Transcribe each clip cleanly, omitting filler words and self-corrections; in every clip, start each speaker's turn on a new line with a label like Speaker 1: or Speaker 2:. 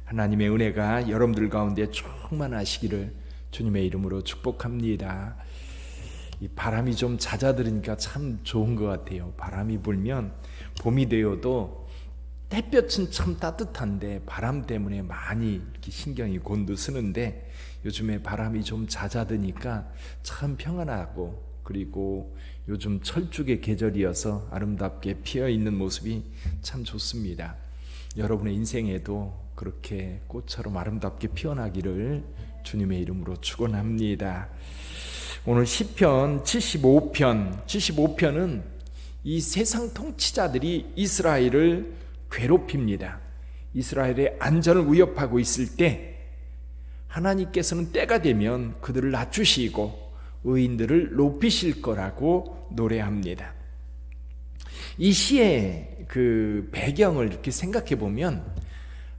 Speaker 1: 하나님의 은혜가 여러분들 가운데 충만하시기를 주님의 이름으로 축복합니다. 이 바람이 좀 잦아들으니까 참 좋은 것 같아요. 바람이 불면 봄이 되어도 햇볕은 참 따뜻한데 바람 때문에 많이 이렇게 신경이 곤두서는데 요즘에 바람이 좀 잦아드니까 참 평안하고, 그리고 요즘 철쭉의 계절이어서 아름답게 피어있는 모습이 참 좋습니다. 여러분의 인생에도 그렇게 꽃처럼 아름답게 피어나기를 주님의 이름으로 축원합니다. 오늘 시편 75편은 이 세상 통치자들이 이스라엘을 괴롭힙니다. 이스라엘의 안전을 위협하고 있을 때 하나님께서는 때가 되면 그들을 낮추시고 의인들을 높이실 거라고 노래합니다. 이 시의 그 배경을 이렇게 생각해 보면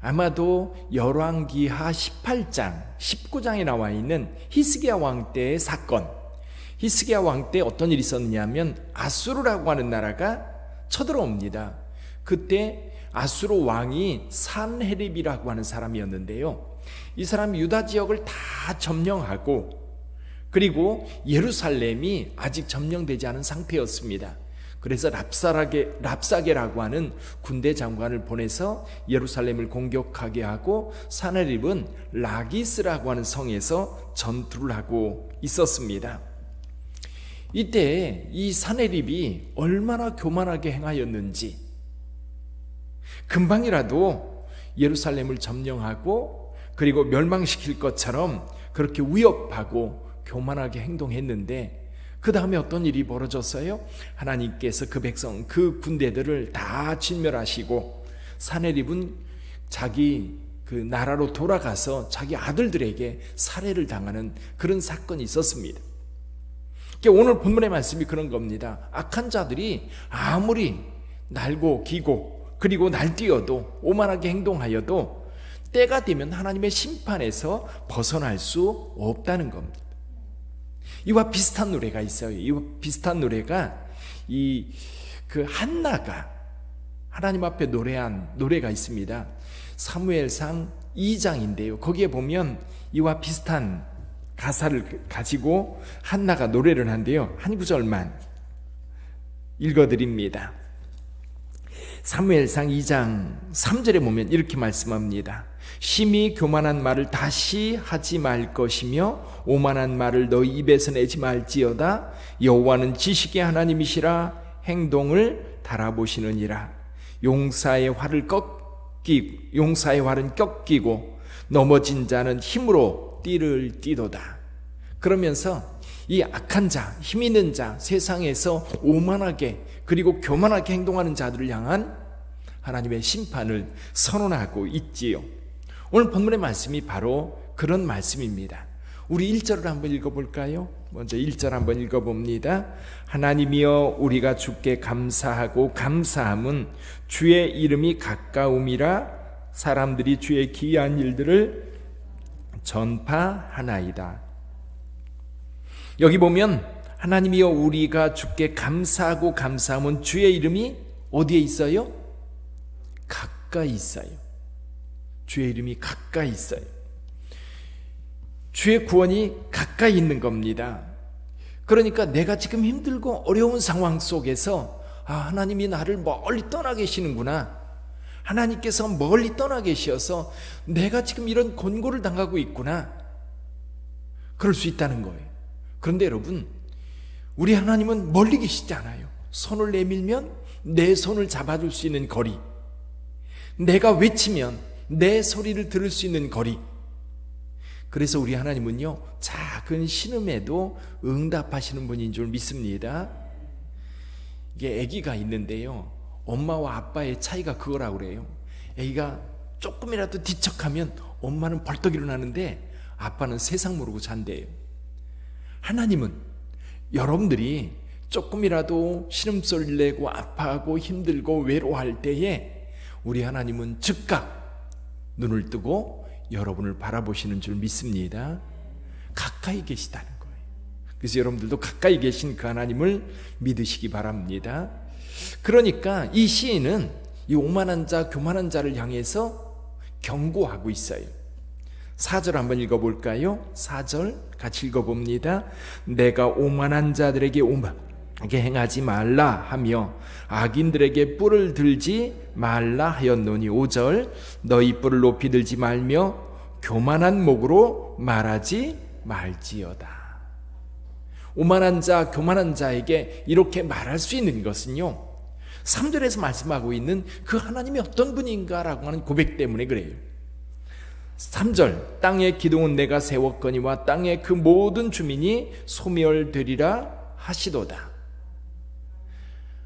Speaker 1: 아마도 열왕기하 18장, 19장에 나와 있는 히스기야 왕 때의 사건, 히스기야 왕 때 어떤 일이 있었느냐면 아수르라고 하는 나라가 쳐들어옵니다. 그때 아수르 왕이 산헤립이라고 하는 사람이었는데요, 이 사람이 유다 지역을 다 점령하고, 그리고 예루살렘이 아직 점령되지 않은 상태였습니다. 그래서 랍사게라고 하는 군대 장관을 보내서 예루살렘을 공격하게 하고, 산헤립은 라기스라고 하는 성에서 전투를 하고 있었습니다. 이때 이 산헤립이 얼마나 교만하게 행하였는지, 금방이라도 예루살렘을 점령하고 그리고 멸망시킬 것처럼 그렇게 위협하고 교만하게 행동했는데, 그 다음에 어떤 일이 벌어졌어요? 하나님께서 그 백성, 그 군대들을 다 진멸하시고 산헤립은 자기 그 나라로 돌아가서 자기 아들들에게 살해를 당하는 그런 사건이 있었습니다. 오늘 본문의 말씀이 그런 겁니다. 악한 자들이 아무리 날고 기고 그리고 날뛰어도 오만하게 행동하여도 때가 되면 하나님의 심판에서 벗어날 수 없다는 겁니다. 이와 비슷한 노래가 있어요. 이와 비슷한 노래가 그 한나가 하나님 앞에 노래한 노래가 있습니다. 사무엘상 2장인데요. 거기에 보면 이와 비슷한 가사를 가지고 한나가 노래를 한대요. 한 구절만 읽어드립니다. 사무엘상 2장 3절에 보면 이렇게 말씀합니다. 심히 교만한 말을 다시 하지 말 것이며 오만한 말을 너희 입에서 내지 말지어다. 여호와는 지식의 하나님이시라. 행동을 달아보시느니라. 용사의 활은 꺾이고 넘어진 자는 힘으로 띠를 띠도다. 그러면서 이 악한 자, 힘 있는 자, 세상에서 오만하게 그리고 교만하게 행동하는 자들을 향한 하나님의 심판을 선언하고 있지요. 오늘 본문의 말씀이 바로 그런 말씀입니다. 우리 1절을 한번 읽어볼까요? 먼저 1절 한번 읽어봅니다. 하나님이여 우리가 주께 감사하고 감사함은 주의 이름이 가까움이라. 사람들이 주의 기이한 일들을 전파하나이다. 여기 보면 하나님이여 우리가 주께 감사하고 감사함은 주의 이름이 어디에 있어요? 가까이 있어요. 주의 이름이 가까이 있어요. 주의 구원이 가까이 있는 겁니다. 그러니까 내가 지금 힘들고 어려운 상황 속에서 하나님이 나를 멀리 떠나 계시는구나, 하나님께서 멀리 떠나 계셔서 내가 지금 이런 곤고를 당하고 있구나, 그럴 수 있다는 거예요. 그런데 여러분, 우리 하나님은 멀리 계시지 않아요. 손을 내밀면 내 손을 잡아줄 수 있는 거리, 내가 외치면 내 소리를 들을 수 있는 거리. 그래서 우리 하나님은요, 작은 신음에도 응답하시는 분인 줄 믿습니다. 이게 아기가 있는데요, 엄마와 아빠의 차이가 그거라고 그래요. 아기가 조금이라도 뒤척하면 엄마는 벌떡 일어나는데 아빠는 세상 모르고 잔대요. 하나님은 여러분들이 조금이라도 신음소리를 내고 아파하고 힘들고 외로워할 때에 우리 하나님은 즉각 눈을 뜨고 여러분을 바라보시는 줄 믿습니다. 가까이 계시다는 거예요. 그래서 여러분들도 가까이 계신 그 하나님을 믿으시기 바랍니다. 그러니까 이 시인은 이 오만한 자, 교만한 자를 향해서 경고하고 있어요. 4절 한번 읽어볼까요? 4절 같이 읽어봅니다. 내가 오만한 자들에게 오만하게 행하지 말라 하며 악인들에게 뿔을 들지 말라 하였노니 5절 너희 뿔을 높이 들지 말며 교만한 목으로 말하지 말지어다. 오만한 자, 교만한 자에게 이렇게 말할 수 있는 것은요, 3절에서 말씀하고 있는 그 하나님이 어떤 분인가라고 하는 고백 때문에 그래요. 3절 땅의 기둥은 내가 세웠거니와 땅의 그 모든 주민이 소멸되리라 하시도다.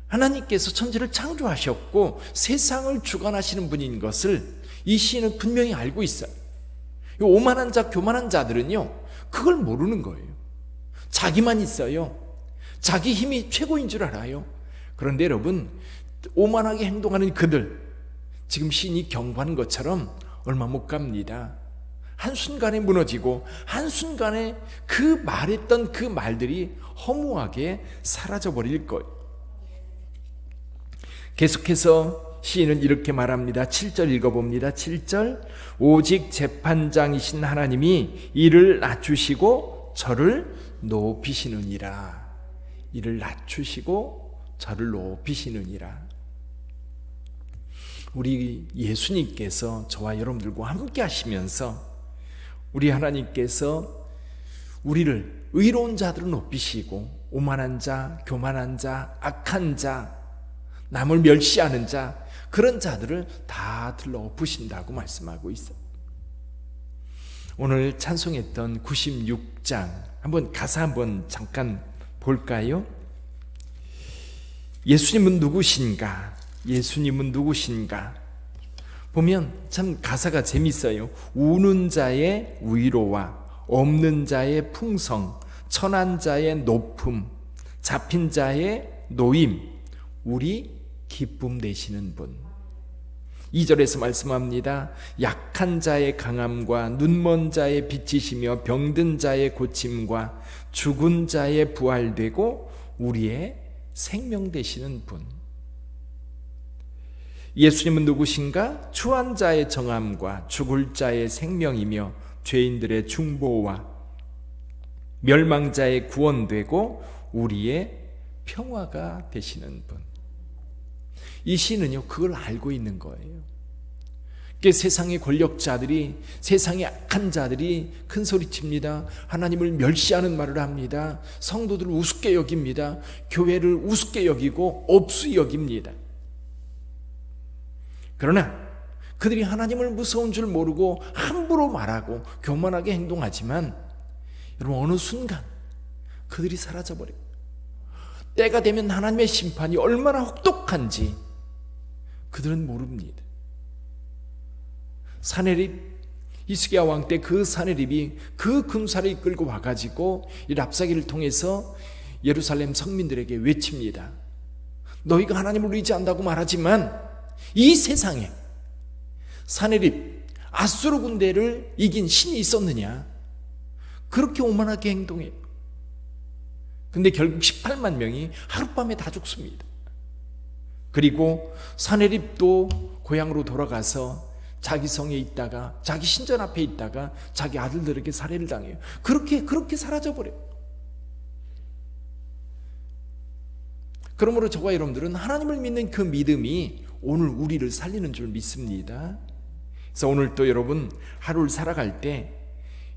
Speaker 1: 하나님께서 천지를 창조하셨고 세상을 주관하시는 분인 것을 이 시인은 분명히 알고 있어요. 오만한 자, 교만한 자들은요, 그걸 모르는 거예요. 자기만 있어요. 자기 힘이 최고인 줄 알아요. 그런데 여러분, 오만하게 행동하는 그들, 지금 시인이 경고하는 것처럼 얼마 못 갑니다. 한순간에 무너지고 한순간에 그 말했던 그 말들이 허무하게 사라져버릴 거예요. 계속해서 시인은 이렇게 말합니다. 7절 읽어봅니다. 7절 오직 재판장이신 하나님이 이를 낮추시고 저를 높이시느니라. 이를 낮추시고 저를 높이시느니라. 우리 예수님께서 저와 여러분들과 함께 하시면서 우리 하나님께서 우리를 의로운 자들을 높이시고 오만한 자, 교만한 자, 악한 자, 남을 멸시하는 자, 그런 자들을 다 들러 엎으신다고 말씀하고 있어요. 오늘 찬송했던 96장 한번 가사 한번 잠깐 볼까요? 예수님은 누구신가? 예수님은 누구신가? 보면 참 가사가 재밌어요. 우는 자의 위로와 없는 자의 풍성, 천한 자의 높음, 잡힌 자의 노임, 우리 기쁨 되시는 분. 2절에서 말씀합니다. 약한 자의 강함과 눈먼 자의 빛이시며 병든 자의 고침과 죽은 자의 부활되고 우리의 생명 되시는 분. 예수님은 누구신가? 추한 자의 정함과 죽을 자의 생명이며 죄인들의 중보와 멸망자의 구원되고 우리의 평화가 되시는 분. 이 시는요, 그걸 알고 있는 거예요. 세상의 권력자들이, 세상의 악한 자들이 큰 소리칩니다. 하나님을 멸시하는 말을 합니다. 성도들을 우습게 여깁니다. 교회를 우습게 여기고 업수 여깁니다. 그러나 그들이 하나님을 무서운 줄 모르고 함부로 말하고 교만하게 행동하지만 여러분, 어느 순간 그들이 사라져버려요. 때가 되면 하나님의 심판이 얼마나 혹독한지 그들은 모릅니다. 사내립, 히스기야 왕 때 그 사내립이 그 금사를 이끌고 와가지고 이 랍사기를 통해서 예루살렘 성민들에게 외칩니다. 너희가 하나님을 의지한다고 말하지만 이 세상에 사내립, 아수르 군대를 이긴 신이 있었느냐? 그렇게 오만하게 행동해요. 근데 결국 18만 명이 하룻밤에 다 죽습니다. 그리고 사내립도 고향으로 돌아가서 자기 성에 있다가 자기 신전 앞에 있다가 자기 아들들에게 살해를 당해요. 그렇게 사라져버려요. 그러므로 저와 여러분들은 하나님을 믿는 그 믿음이 오늘 우리를 살리는 줄 믿습니다. 그래서 오늘 또 여러분 하루를 살아갈 때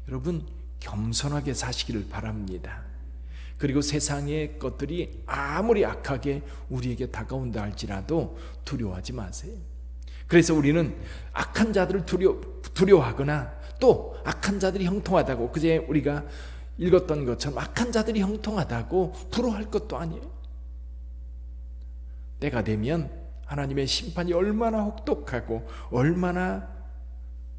Speaker 1: 여러분 겸손하게 사시기를 바랍니다. 그리고 세상의 것들이 아무리 악하게 우리에게 다가온다 할지라도 두려워하지 마세요. 그래서 우리는 악한 자들을 두려워하거나 또 악한 자들이 형통하다고, 그제 우리가 읽었던 것처럼 악한 자들이 형통하다고 부러워할 것도 아니에요. 때가 되면 하나님의 심판이 얼마나 혹독하고 얼마나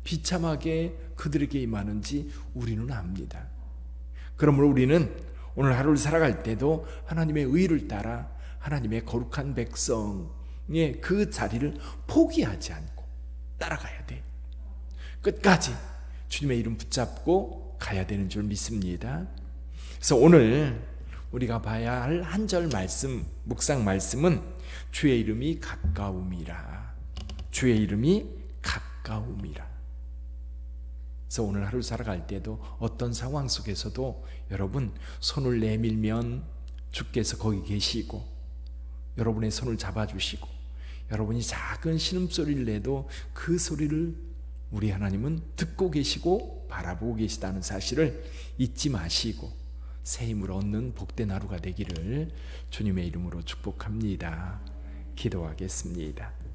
Speaker 1: 비참하게 그들에게 임하는지 우리는 압니다. 그러므로 우리는 오늘 하루를 살아갈 때도 하나님의 의를 따라 하나님의 거룩한 백성의 그 자리를 포기하지 않고 따라가야 돼. 끝까지 주님의 이름 붙잡고 가야 되는 줄 믿습니다. 그래서 오늘 우리가 봐야 할 한 절 말씀, 묵상 말씀은 주의 이름이 가까움이라. 주의 이름이 가까움이라. 가까움이라. 그래서 오늘 하루 살아갈 때도 어떤 상황 속에서도 여러분 손을 내밀면 주께서 거기 계시고 여러분의 손을 잡아주시고 여러분이 작은 신음소리를 내도 그 소리를 우리 하나님은 듣고 계시고 바라보고 계시다는 사실을 잊지 마시고 새 힘을 얻는 복된 하루가 되기를 주님의 이름으로 축복합니다. 기도하겠습니다.